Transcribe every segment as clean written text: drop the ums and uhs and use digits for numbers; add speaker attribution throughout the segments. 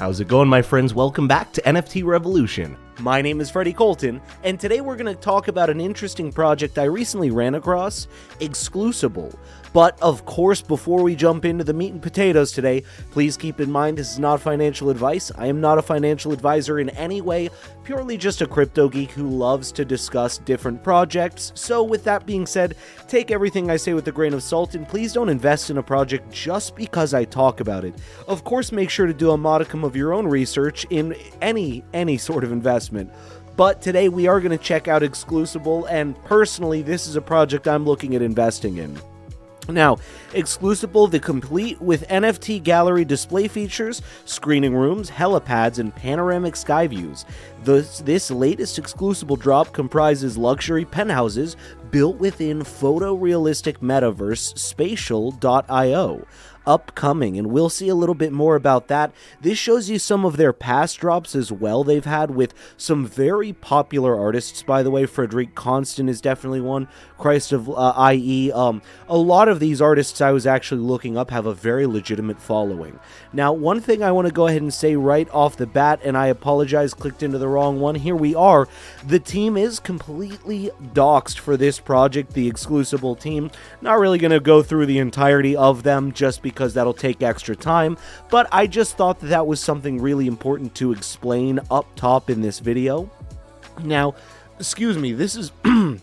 Speaker 1: How's it going, my friends? Welcome back to NFT Revolution. My name is Freddie Colton, and today we're going to talk about an interesting project I recently ran across, Exclusible. But, of course, before we jump into the meat and potatoes today, please keep in mind this is not financial advice. I am not a financial advisor in any way, purely just a crypto geek who loves to discuss different projects. So, with that being said, take everything I say with a grain of salt, and please don't invest in a project just because I talk about it. Of course, make sure to do a modicum of your own research in any sort of investment. But today we are going to check out Exclusible, and personally, this is a project I'm looking at investing in. Now, Exclusible, the complete with NFT gallery display features, screening rooms, helipads, and panoramic sky views. This latest Exclusible drop comprises luxury penthouses built within photorealistic metaverse Spatial.io. Upcoming, and we'll see a little bit more about that. This shows you some of their past drops as well they've had with some very popular artists, by the way. Frederic Constant is definitely one. Christ of IE. A lot of these artists I was actually looking up have a very legitimate following. Now, one thing I want to go ahead and say right off the bat, and I apologize, clicked into the wrong one. Here we are. The team is completely doxed for this project, the Exclusible team. Not really going to go through the entirety of them just because that'll take extra time, but I just thought that that was something really important to explain up top in this video. Now, excuse me, this is an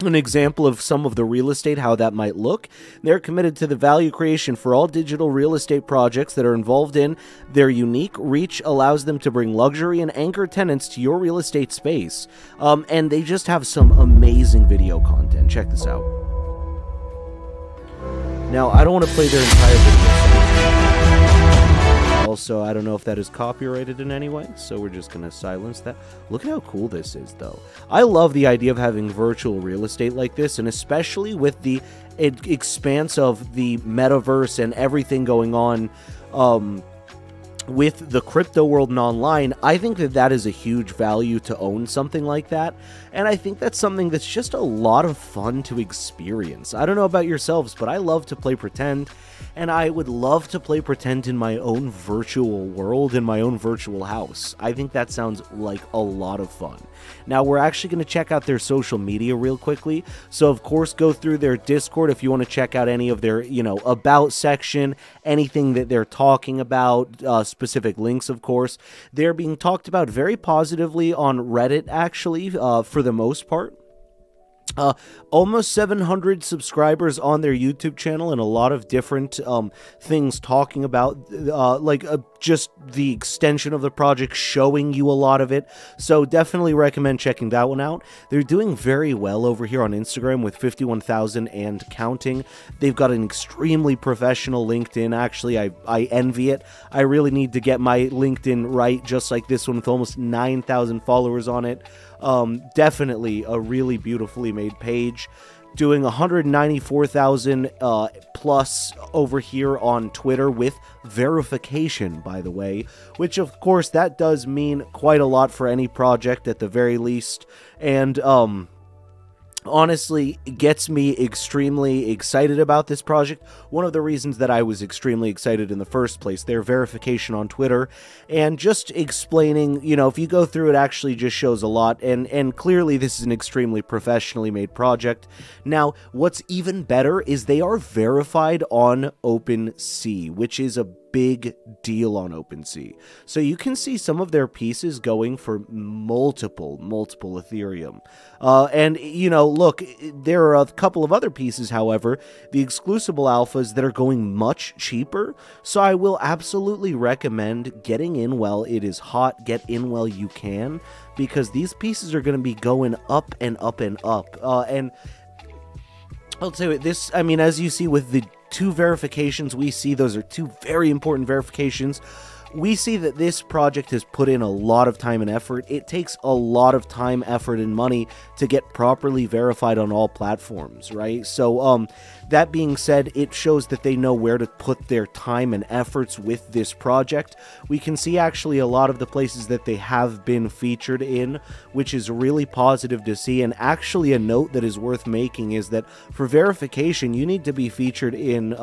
Speaker 1: example of some of the real estate, how that might look. They're committed to the value creation for all digital real estate projects that are involved in. Their unique reach allows them to bring luxury and anchor tenants to your real estate space. And they just have some amazing video content. Check this out. Now, I don't want to play their entire video. Also, I don't know if that is copyrighted in any way, so we're just going to silence that. Look at how cool this is, though. I love the idea of having virtual real estate like this, and especially with the expanse of the metaverse and everything going on with the crypto world and online. I think that that is a huge value to own something like that, and I think that's something that's just a lot of fun to experience. I don't know about yourselves, but I love to play pretend, and I would love to play pretend in my own virtual world, in my own virtual house. I think that sounds like a lot of fun. Now, we're actually going to check out their social media real quickly, so of course go through their Discord if you want to check out any of their, about section, anything that they're talking about, specific links, of course. They're being talked about very positively on Reddit, actually, for the most part. Almost 700 subscribers on their YouTube channel, and a lot of different things talking about just the extension of the project, showing you a lot of it. So definitely recommend checking that one out. They're doing very well over here on Instagram with 51,000 and counting. They've got an extremely professional LinkedIn. Actually, I envy it. I really need to get my LinkedIn right, just like this one with almost 9,000 followers on it. Definitely a really beautifully made page. Doing 194,000 plus over here on Twitter with verification, by the way, which of course that does mean quite a lot for any project at the very least, and honestly, it gets me extremely excited about this project. One of the reasons that I was extremely excited in the first place, their verification on Twitter, and just explaining, if you go through it, actually just shows a lot, and clearly this is an extremely professionally made project. Now, what's even better is they are verified on OpenSea, which is a big deal on OpenSea. So you can see some of their pieces going for multiple Ethereum. And, look, there are a couple of other pieces, however, the Exclusible alphas that are going much cheaper. So I will absolutely recommend getting in while it is hot. Get in while you can, because these pieces are going to be going up and up and up. And I'll tell you this, as you see with the two verifications we see, those are two very important verifications. We see that this project has put in a lot of time and effort. It takes a lot of time, effort, and money to get properly verified on all platforms, right? So, that being said, it shows that they know where to put their time and efforts with this project. We can see actually a lot of the places that they have been featured in, which is really positive to see. And actually a note that is worth making is that for verification, you need to be featured in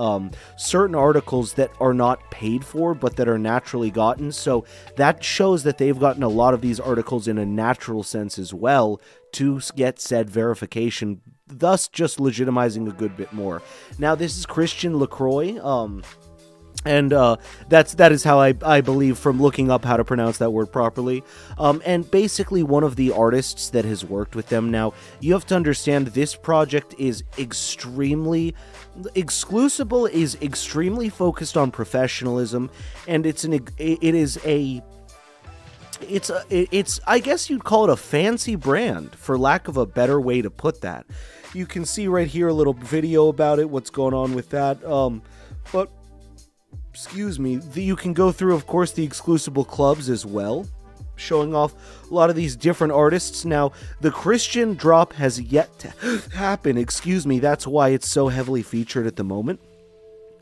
Speaker 1: certain articles that are not paid for, but that are naturally naturally gotten. So that shows that they've gotten a lot of these articles in a natural sense as well to get said verification, thus just legitimizing a good bit more. Now, this is Christian LaCroix, and that is how I believe, from looking up how to pronounce that word properly. And basically one of the artists that has worked with them. Now, you have to understand this project is Exclusible is extremely focused on professionalism, and it's I guess you'd call it a fancy brand, for lack of a better way to put that. You can see right here a little video about it, what's going on with that. But excuse me, you can go through, of course, the Exclusible clubs as well, showing off a lot of these different artists. Now, the Christian drop has yet to happen, excuse me, that's why it's so heavily featured at the moment.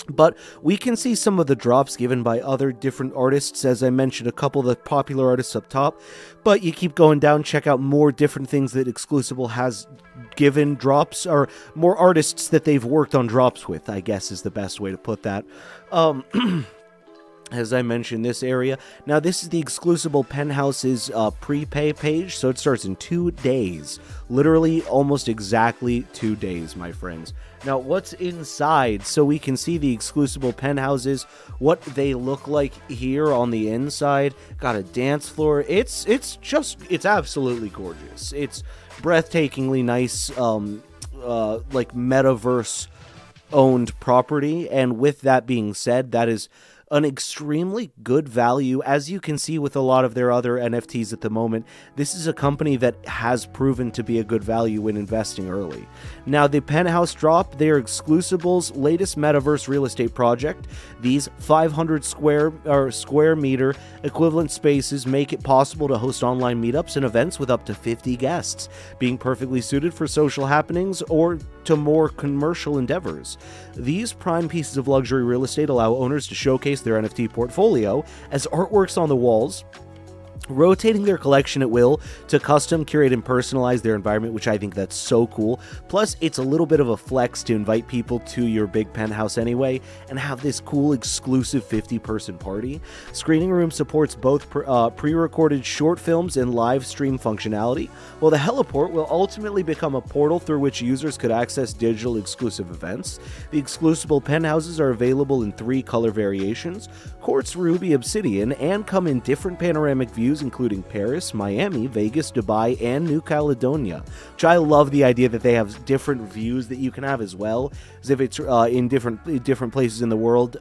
Speaker 1: But we can see some of the drops given by other different artists, as I mentioned, a couple of the popular artists up top. But you keep going down, check out more different things that Exclusible has given drops, or more artists that they've worked on drops with, I guess is the best way to put that. As I mentioned, this area. Now, this is the Exclusible Penthouses prepay page, so it starts in 2 days. Literally, almost exactly 2 days, my friends. Now, what's inside? So we can see the Exclusible Penthouses, what they look like here on the inside. Got a dance floor. It's absolutely gorgeous. It's breathtakingly nice, like metaverse-owned property. And with that being said, that is an extremely good value. As you can see with a lot of their other NFTs at the moment, this is a company that has proven to be a good value when investing early. Now, the Penthouse drop, they're Exclusible's latest metaverse real estate project. These 500 square meter equivalent spaces make it possible to host online meetups and events with up to 50 guests, being perfectly suited for social happenings or to more commercial endeavors. These prime pieces of luxury real estate allow owners to showcase their NFT portfolio as artworks on the walls, rotating their collection at will to custom curate and personalize their environment, which I think that's so cool. Plus, it's a little bit of a flex to invite people to your big penthouse anyway and have this cool exclusive 50-person party. Screening room supports both pre-recorded short films and live stream functionality, while the heliport will ultimately become a portal through which users could access digital exclusive events. The Exclusible Penthouses are available in 3 color variations, quartz, ruby, obsidian, and come in different panoramic views, including Paris, Miami, Vegas, Dubai, and New Caledonia, which I love the idea that they have different views that you can have as well, as if it's in different places in the world.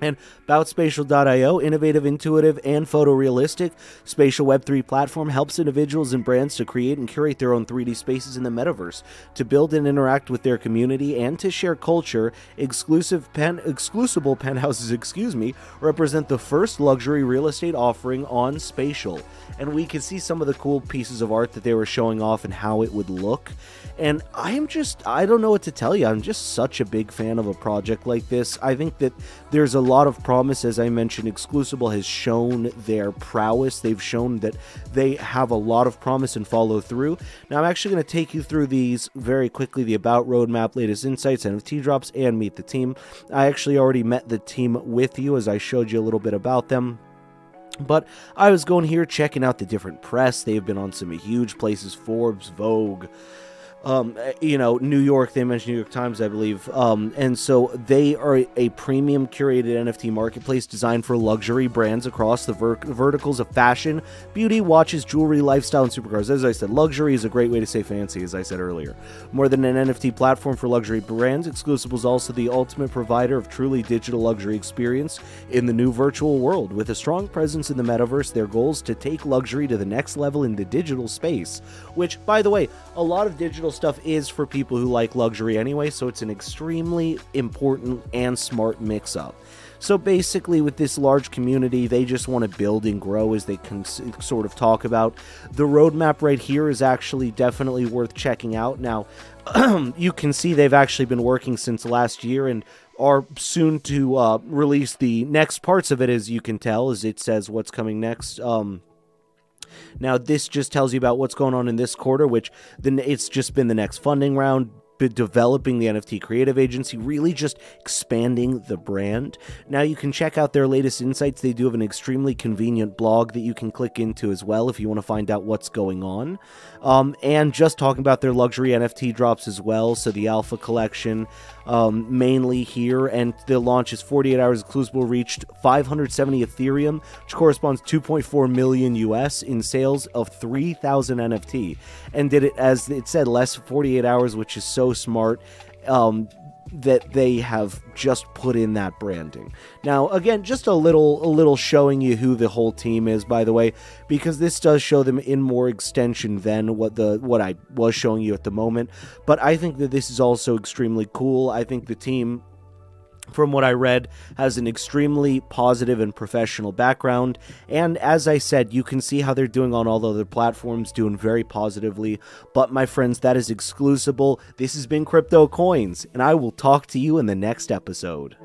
Speaker 1: And Boutspatial.io, innovative, intuitive, and photorealistic spatial Web3 platform, helps individuals and brands to create and curate their own 3D spaces in the metaverse, to build and interact with their community, and to share culture. Exclusible Penthouses, represent the first luxury real estate offering on Spatial. And we can see some of the cool pieces of art that they were showing off and how it would look. And I don't know what to tell you. I'm just such a big fan of a project like this. I think that there's a lot of promise. As I mentioned, Exclusible has shown their prowess. They've shown that they have a lot of promise and follow through. Now, I'm actually going to take you through these very quickly: the About Roadmap, latest insights, NFT drops, and meet the team. I actually already met the team with you, as I showed you a little bit about them. But I was going here checking out the different press. They've been on some huge places: Forbes, Vogue, New York. They mentioned New York Times, I believe. And so they are a premium curated NFT marketplace designed for luxury brands across the verticals of fashion, beauty, watches, jewelry, lifestyle, and supercars. As I said, luxury is a great way to say fancy, as I said earlier. More than an NFT platform for luxury brands, Exclusible is also the ultimate provider of truly digital luxury experience in the new virtual world. With a strong presence in the metaverse, their goal is to take luxury to the next level in the digital space, which, by the way, a lot of digital stuff is for people who like luxury anyway, so it's an extremely important and smart mix-up. So basically, with this large community, they just want to build and grow, as they can sort of talk about. The roadmap right here is actually definitely worth checking out. Now, you can see they've actually been working since last year and are soon to release the next parts of it, as you can tell, as it says what's coming next. Now, this just tells you about what's going on in this quarter, which it's just been the next funding round. developing the NFT creative agency, really just expanding the brand. Now you can check out their latest insights. They do have an extremely convenient blog that you can click into as well if you want to find out what's going on. And just talking about their luxury NFT drops as well. So the Alpha Collection, mainly here, and the launch is 48 hours exclusive, reached 570 Ethereum, which corresponds to 2.4 million US in sales of 3,000 NFT, and did it, as it said, less 48 hours, which is so smart. That they have just put in that branding. Now, again, just a little showing you who the whole team is, by the way, because this does show them in more extension than what I was showing you at the moment. But I think that this is also extremely cool. I think the team, from what I read, has an extremely positive and professional background, and as I said, you can see how they're doing on all the other platforms, doing very positively. But my friends, that is Exclusible. This has been Crypto Coins, and I will talk to you in the next episode.